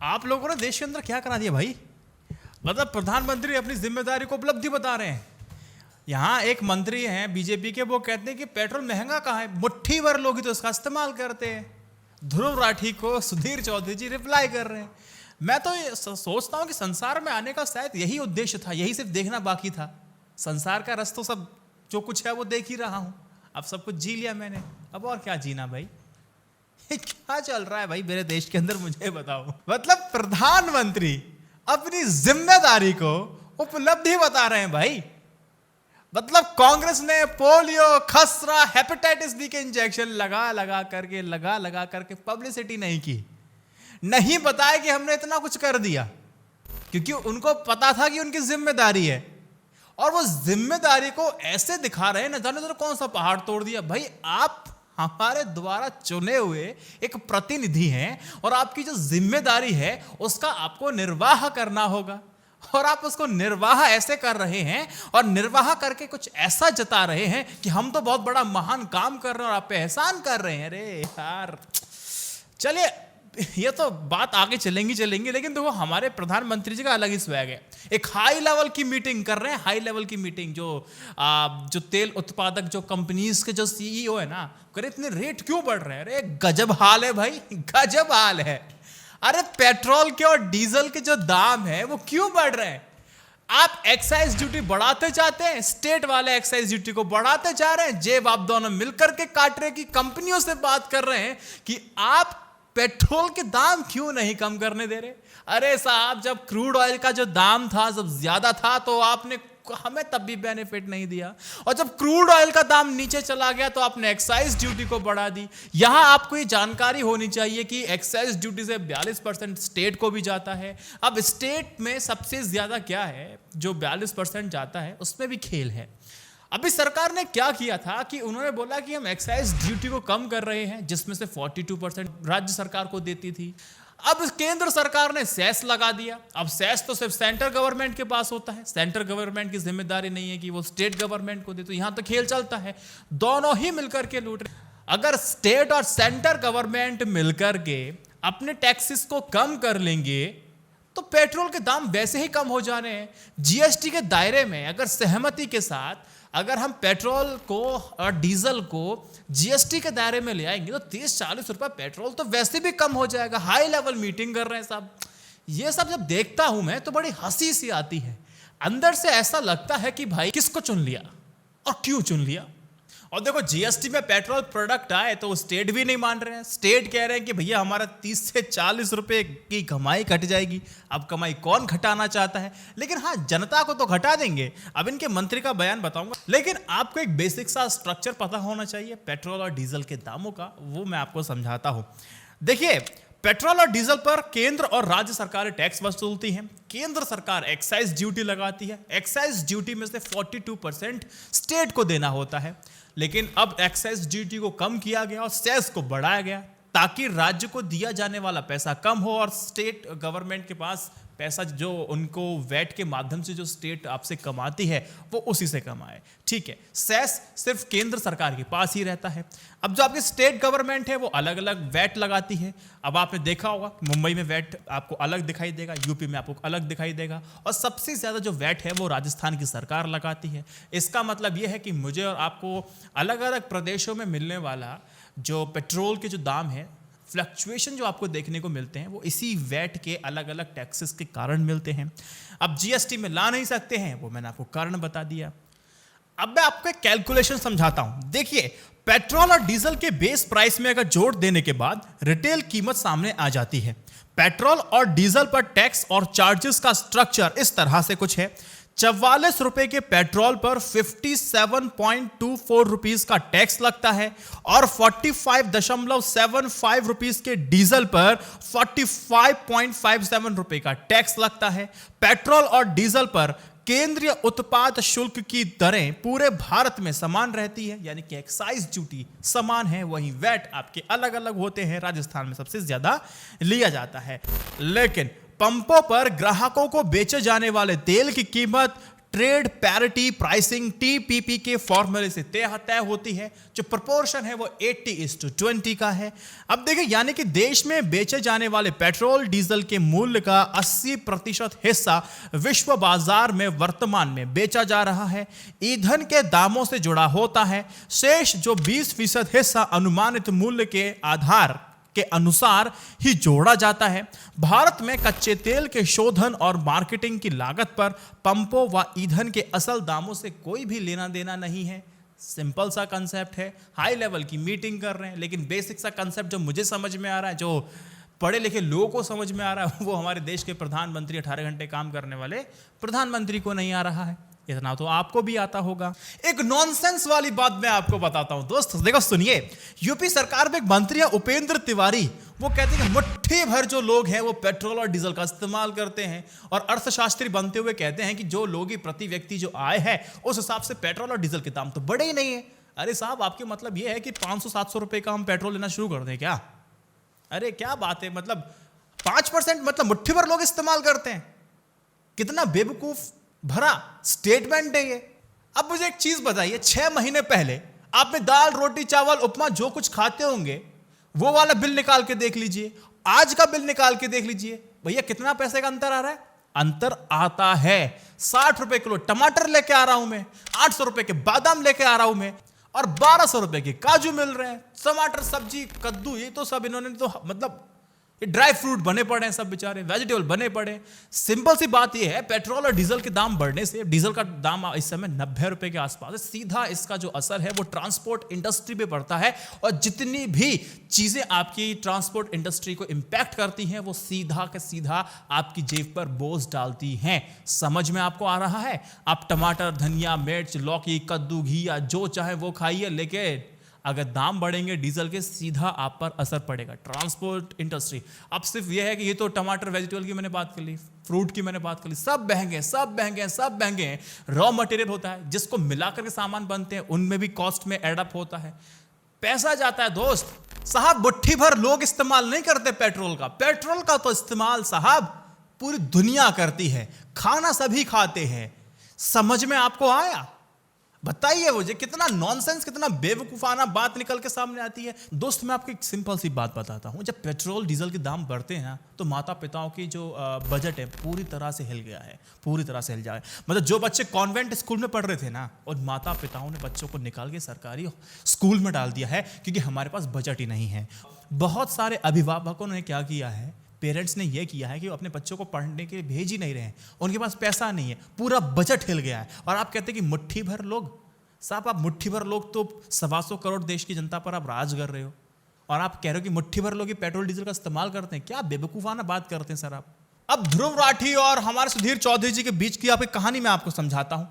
आप लोगों ने देश के अंदर क्या करा दिया भाई। मतलब प्रधानमंत्री अपनी जिम्मेदारी को उपलब्धि बता रहे हैं। यहाँ एक मंत्री हैं बीजेपी के, वो कहते हैं कि पेट्रोल महंगा कहाँ है, मुट्ठी भर लोग ही तो इसका इस्तेमाल करते हैं। ध्रुव राठी को सुधीर चौधरी जी रिप्लाई कर रहे हैं। मैं तो ये सोचता हूँ कि संसार में आने का शायद यही उद्देश्य था, यही सिर्फ देखना बाकी था। संसार का रस तो सब जो कुछ है वो देख ही रहा हूँ, अब सब कुछ जी लिया मैंने, अब और क्या जीना भाई। क्या चल रहा है भाई मेरे देश के अंदर, मुझे बताओ। मतलब प्रधानमंत्री अपनी जिम्मेदारी को उपलब्धि बता रहे हैं भाई। मतलब कांग्रेस ने पोलियो, खसरा, हेपेटाइटिस बी के इंजेक्शन लगा लगा करके पब्लिसिटी नहीं की, नहीं बताया कि हमने इतना कुछ कर दिया, क्योंकि उनको पता था कि उनकी जिम्मेदारी है। और वो जिम्मेदारी को ऐसे दिखा रहे हैं, न जाने कौन सा पहाड़ तोड़ दिया भाई। आप हमारे द्वारा चुने हुए एक प्रतिनिधि हैं और आपकी जो जिम्मेदारी है उसका आपको निर्वाह करना होगा, और आप उसको निर्वाह ऐसे कर रहे हैं और निर्वाह करके कुछ ऐसा जता रहे हैं कि हम तो बहुत बड़ा महान काम कर रहे हैं और आप पे एहसान कर रहे हैं। अरे यार चलिए, ये तो बात आगे चलेंगी, लेकिन देखो हमारे प्रधानमंत्री जी का अलग ही स्वैग है। एक हाई लेवल की मीटिंग कर रहे हैं, हाई लेवल की मीटिंग। जो तेल उत्पादक जो कंपनीज के जो सीईओ है ना, करे इतने रेट क्यों बढ़ रहे हैं। अरे गजब हाल है भाई, गजब हाल है। अरे पेट्रोल के और डीजल के जो दाम है वो क्यों बढ़ रहे हैं। आप एक्साइज ड्यूटी बढ़ाते जाते हैं, स्टेट वाले एक्साइज ड्यूटी को बढ़ाते जा रहे हैं, जेब आप दोनों मिलकर के काट रहे हैं। कि कंपनियों से बात कर रहे हैं कि आप पेट्रोल के दाम क्यों नहीं कम करने दे रहे। अरे साहब, जब क्रूड ऑयल का जो दाम था जब ज्यादा था तो आपने हमें तब भी बेनिफिट नहीं दिया, और जब क्रूड ऑयल का दाम नीचे चला गया तो आपने एक्साइज ड्यूटी को बढ़ा दी। यहां आपको ये जानकारी होनी चाहिए कि एक्साइज ड्यूटी से 42% स्टेट को भी जाता है। अब स्टेट में सबसे ज्यादा क्या है, जो 42% जाता है उसमें भी खेल है। अभी सरकार ने क्या किया था कि उन्होंने बोला कि हम एक्साइज ड्यूटी को कम कर रहे हैं, जिसमें से 42% राज्य सरकार को देती थी। अब केंद्र सरकार ने सेस लगा दिया। अब सेस तो सिर्फ सेंट्रल गवर्नमेंट के पास होता है, सेंट्रल गवर्नमेंट की जिम्मेदारी नहीं है कि वो स्टेट गवर्नमेंट को दे। तो यहां तो खेल चलता है, दोनों ही मिलकर के लूट रहे। अगर स्टेट और सेंट्रल गवर्नमेंट मिलकर के अपने टैक्सेस को कम कर लेंगे तो पेट्रोल के दाम वैसे ही कम हो जाने हैं। जीएसटी के दायरे में अगर सहमति के साथ अगर हम पेट्रोल को और डीजल को जीएसटी के दायरे में ले आएंगे तो 30-40 रुपए पेट्रोल तो वैसे भी कम हो जाएगा। हाई लेवल मीटिंग कर रहे हैं साहब। ये सब जब देखता हूं मैं तो बड़ी हंसी सी आती है। अंदर से ऐसा लगता है कि भाई किसको चुन लिया और क्यों चुन लिया। और देखो जीएसटी में पेट्रोल प्रोडक्ट आए तो स्टेट भी नहीं मान रहे हैं। स्टेट कह रहे हैं कि भैया हमारा 30 से 40 रुपए की कमाई घट जाएगी। अब कमाई कौन घटाना चाहता है, लेकिन हाँ जनता को तो घटा देंगे। अब इनके मंत्री का बयान बताऊंगा, लेकिन आपको एक बेसिक सा स्ट्रक्चर पता होना चाहिए पेट्रोल और डीजल के दामों का, वो मैं आपको समझाता हूं। देखिए, पेट्रोल और डीजल पर केंद्र और राज्य सरकारें टैक्स वसूलती हैं। केंद्र सरकार एक्साइज ड्यूटी लगाती है। एक्साइज ड्यूटी में से 42% स्टेट को देना होता है, लेकिन अब एक्साइज ड्यूटी को कम किया गया और सेस को बढ़ाया गया ताकि राज्य को दिया जाने वाला पैसा कम हो और स्टेट गवर्नमेंट के पास पैसा जो उनको वैट के माध्यम से जो स्टेट आपसे कमाती है वो उसी से कमाए। ठीक है, सेस सिर्फ केंद्र सरकार के पास ही रहता है। अब जो आपकी स्टेट गवर्नमेंट है वो अलग अलग वैट लगाती है। अब आपने देखा होगा मुंबई में वैट आपको अलग दिखाई देगा, यूपी में आपको अलग दिखाई देगा, और सबसे ज्यादा जो वैट है वो राजस्थान की सरकार लगाती है। इसका मतलब ये है कि मुझे और आपको अलग अलग प्रदेशों में मिलने वाला जो पेट्रोल के जो दाम है, फ्लक्चुएशन जो आपको देखने को मिलते हैं, वो इसी वैट के अलग अलग टैक्सेस के कारण मिलते हैं। अब जीएसटी में ला नहीं सकते हैं, वो मैंने आपको कारण बता दिया। अब मैं आपको एक कैलकुलेशन समझाता हूं। देखिए, पेट्रोल और डीजल के बेस प्राइस में अगर जोड़ देने के बाद रिटेल कीमत सामने आ जाती है। पेट्रोल और डीजल पर टैक्स और चार्जेस का स्ट्रक्चर इस तरह से कुछ है। 44 रुपए के पेट्रोल पर 57.24 रुपीस का टैक्स लगता है और 45.75 रुपीस के डीजल पर 45.57 रुपए का टैक्स लगता है। पेट्रोल और डीजल पर केंद्रीय उत्पाद शुल्क की दरें पूरे भारत में समान रहती है, यानी कि एक्साइज ड्यूटी समान है। वहीं वैट आपके अलग अलग होते हैं। राजस्थान में सबसे ज्यादा लिया जाता है। लेकिन पंपों पर ग्राहकों को बेचे जाने वाले तेल की कीमत ट्रेड पैरिटी प्राइसिंग टीपीपी के फॉर्मूले से तय होती है। जो प्रोपोर्शन है वो 80:20 का है। अब देखिए, यानी कि देश में बेचे जाने वाले पेट्रोल डीजल के मूल्य का 80% हिस्सा विश्व बाजार में वर्तमान में बेचा जा रहा है, ईंधन के दामों से जुड़ा होता है। शेष जो 20% हिस्सा अनुमानित मूल्य के आधार के अनुसार ही जोड़ा जाता है। भारत में कच्चे तेल के शोधन और मार्केटिंग की लागत पर पंपों व ईंधन के असल दामों से कोई भी लेना देना नहीं है। सिंपल सा कंसेप्ट है, हाई लेवल की मीटिंग कर रहे हैं, लेकिन बेसिक सा कंसेप्ट जो मुझे समझ में आ रहा है, जो पढ़े लिखे लोगों को समझ में आ रहा है, वो हमारे देश के प्रधानमंत्री 18 घंटे काम करने वाले प्रधानमंत्री को नहीं आ रहा है। इतना तो आपको भी आता होगा। एक नॉनसेंस वाली बात मैं आपको बताता हूं दोस्त, देखो सुनिए। यूपी सरकार में एक मंत्री है उपेंद्र तिवारी, वो कहते हैं कि मुट्ठी भर जो लोग हैं वो पेट्रोल और डीजल का इस्तेमाल करते हैं, और अर्थशास्त्री बनते हुए कहते हैं कि जो लोग ही प्रति व्यक्ति जो आय है उस हिसाब से पेट्रोल और डीजल के दाम तो बढ़े ही नहीं है। अरे साहब, आपके मतलब ये है कि 500-700 रुपए का हम पेट्रोल लेना शुरू कर दें क्या? अरे क्या बात है, मतलब 5% मतलब मुट्ठी भर लोग इस्तेमाल करते हैं। कितना बेवकूफ भरा स्टेटमेंट है ये। अब मुझे एक चीज बताइए, 6 महीने पहले आपने दाल रोटी चावल उपमा जो कुछ खाते होंगे वो वाला बिल निकाल के देख लीजिए, आज का बिल निकाल के देख लीजिए, भैया कितना पैसे का अंतर आ रहा है? अंतर आता है। 60 रुपए किलो टमाटर लेके आ रहा हूं मैं, 800 रुपए के बादाम लेके आ रहा हूं मैं, और 1200 रुपए के काजू मिल रहे हैं। टमाटर, सब्जी, कद्दू, ये तो सब इन्होंने तो मतलब ये ड्राई फ्रूट बने पड़े हैं, सब बेचारे वेजिटेबल बने पड़े। सिंपल सी बात ये है, पेट्रोल और डीजल के दाम बढ़ने से, डीजल का दाम इस समय 90 रुपए के आसपास है, सीधा इसका जो असर है वो ट्रांसपोर्ट इंडस्ट्री पे पड़ता है। और जितनी भी चीजें आपकी ट्रांसपोर्ट इंडस्ट्री को इंपैक्ट करती हैं वो सीधा के सीधा आपकी जेब पर बोझ डालती हैं। समझ में आपको आ रहा है? आप टमाटर, धनिया, मिर्च, लौकी, कद्दू, घी या जो चाहे वो खाइए, लेकिन अगर दाम बढ़ेंगे डीजल के, सीधा आप पर असर पड़ेगा ट्रांसपोर्ट इंडस्ट्री। अब सिर्फ यह है कि ये तो टमाटर वेजिटेबल की मैंने बात कर ली, फ्रूट की मैंने बात कर ली, सब महंगे, सब महंगे, सब महंगे हैं। रॉ मटेरियल होता है जिसको मिलाकर के सामान बनते हैं, उनमें भी कॉस्ट में एड अप होता है, पैसा जाता है दोस्त। साहब, मुट्ठी भर लोग इस्तेमाल नहीं करते पेट्रोल का। पेट्रोल का तो इस्तेमाल साहब पूरी दुनिया करती है, खाना सभी खाते हैं। समझ में आपको आया? बताइए मुझे, कितना नॉनसेंस, कितना बेवकूफाना बात निकल के सामने आती है। दोस्त, मैं आपको एक सिंपल सी बात बताता हूं। जब पेट्रोल डीजल के दाम बढ़ते हैं तो माता पिताओं की जो बजट है पूरी तरह से हिल गया है, पूरी तरह से हिल जाए। मतलब जो बच्चे कॉन्वेंट स्कूल में पढ़ रहे थे ना, और माता पिताओं ने बच्चों को निकाल के सरकारी स्कूल में डाल दिया है क्योंकि हमारे पास बजट ही नहीं है। बहुत सारे अभिभावकों ने क्या किया है, पेरेंट्स ने यह किया है कि वो अपने बच्चों को पढ़ने के लिए भेज ही नहीं रहे हैं, उनके पास पैसा नहीं है, पूरा बजट हिल गया है। और आप कहते हैं कि मुट्ठी भर लोग। साहब, आप मुट्ठी भर लोग तो 125 करोड़ देश की जनता पर आप राज कर रहे हो, और आप कह रहे हो कि मुट्ठी भर लोग ही पेट्रोल डीजल का इस्तेमाल करते हैं। क्या बेवकूफाना बात करते हैं सर आप। अब ध्रुव राठी और हमारे सुधीर चौधरी जी के बीच की आपकी कहानी मैं आपको समझाता हूं।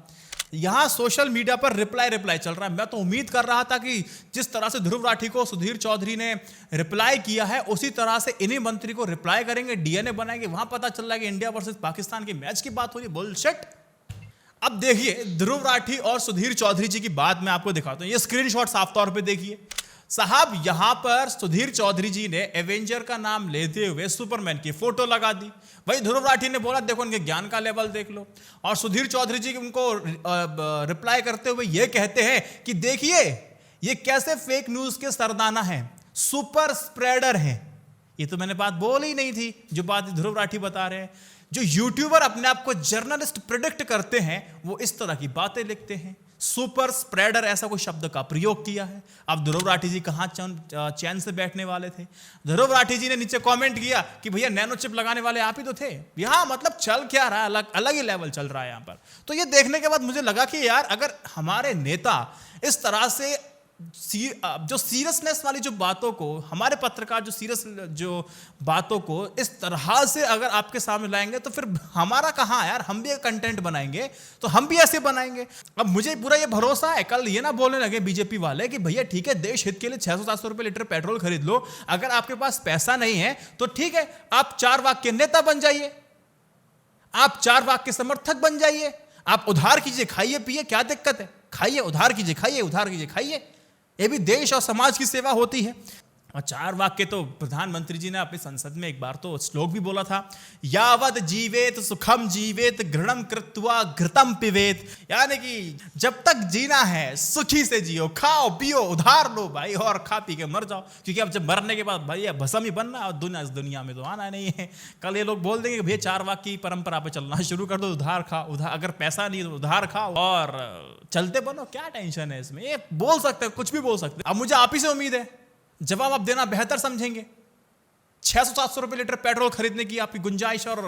यहां सोशल मीडिया पर रिप्लाई चल रहा है। मैं तो उम्मीद कर रहा था कि जिस तरह से ध्रुव राठी को सुधीर चौधरी ने रिप्लाई किया है, उसी तरह से इन्हीं मंत्री को रिप्लाई करेंगे, डीएनए बनाएंगे। वहां पता चल रहा है कि इंडिया वर्सेस पाकिस्तान के मैच की बात हो रही है। बुलशिट। अब देखिए, ध्रुव राठी और सुधीर चौधरी जी की बात मैं आपको दिखाता हूं। ये स्क्रीनशॉट साफ तौर पे देखिए साहब। यहां पर सुधीर चौधरी जी ने एवेंजर का नाम लेते हुए सुपरमैन की फोटो लगा दी। वही ध्रुव राठी ने बोला देखो उनके ज्ञान का लेवल देख लो, और सुधीर चौधरी जी उनको रिप्लाई करते हुए ये कहते हैं कि देखिए ये कैसे फेक न्यूज के सरदाना हैं, सुपर स्प्रेडर हैं। ये तो मैंने बात बोल ही नहीं थी, जो बात ध्रुव राठी बता रहे हैं। जो यूट्यूबर अपने आप को जर्नलिस्ट प्रेडिक्ट करते हैं वो इस तरह की बातें लिखते हैं। सुपर स्प्रेडर ऐसा कोई शब्द का प्रयोग किया है। अब ध्रुव राठी जी कहां चैन से बैठने वाले थे। ध्रुव राठी जी ने नीचे कमेंट किया कि भैया नैनो चिप लगाने वाले आप ही तो थे। यहां मतलब चल क्या रहा है, अलग ही लेवल चल रहा है यहां पर। तो ये देखने के बाद मुझे लगा कि यार अगर हमारे नेता इस तरह से जो सीरियसनेस वाली जो बातों को, हमारे पत्रकार जो सीरियस जो बातों को इस तरह से अगर आपके सामने लाएंगे तो फिर हमारा कहां यार, हम भी कंटेंट बनाएंगे तो हम भी ऐसे बनाएंगे। अब मुझे पूरा ये भरोसा है, कल ये ना बोलने लगे बीजेपी वाले कि भैया ठीक है देश हित के लिए 600-700 रुपए लीटर पेट्रोल खरीद लो, अगर आपके पास पैसा नहीं है तो ठीक है आप 4 वाक के नेता बन जाइए, आप 4 वाक के समर्थक बन जाइए, आप उधार कीजिए, खाइए पिए, क्या दिक्कत है, खाइए, उधार कीजिए, खाइए, उधार कीजिए, खाइए। ये भी देश और समाज की सेवा होती है। और 4 वाक्य तो प्रधानमंत्री जी ने अपनी संसद में एक बार तो श्लोक भी बोला था, यावद जीवेत सुखम जीवेत घृणम कृत्वा घृतम पिबेत, यानी कि जब तक जीना है सुखी से जियो, खाओ पियो उधार लो भाई और खा पी के मर जाओ, क्योंकि अब जब मरने के बाद भाई भस्म ही बनना है और इस दुनिया में तो आना नहीं है। कल ये लोग बोल देंगे भैया 4 वाक्य की परंपरा पे चलना शुरू कर दो, उधार खाओ, उधार अगर पैसा नहीं तो उधार खाओ और चलते बनो, क्या टेंशन है इसमें, ये बोल सकते कुछ भी बोल सकते। अब मुझे आप ही से उम्मीद है जवाब आप देना बेहतर समझेंगे। 600-700 रुपए लीटर पेट्रोल खरीदने की आपकी गुंजाइश और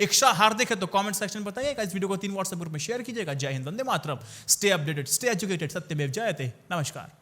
इच्छा हार्दिक है तो कमेंट सेक्शन में बताइएगा। इस वीडियो को 3 व्हाट्सएप ग्रुप में शेयर कीजिएगा। जय Hind, Vande Mataram, stay updated, stay educated, सत्यमेव जयते। नमस्कार।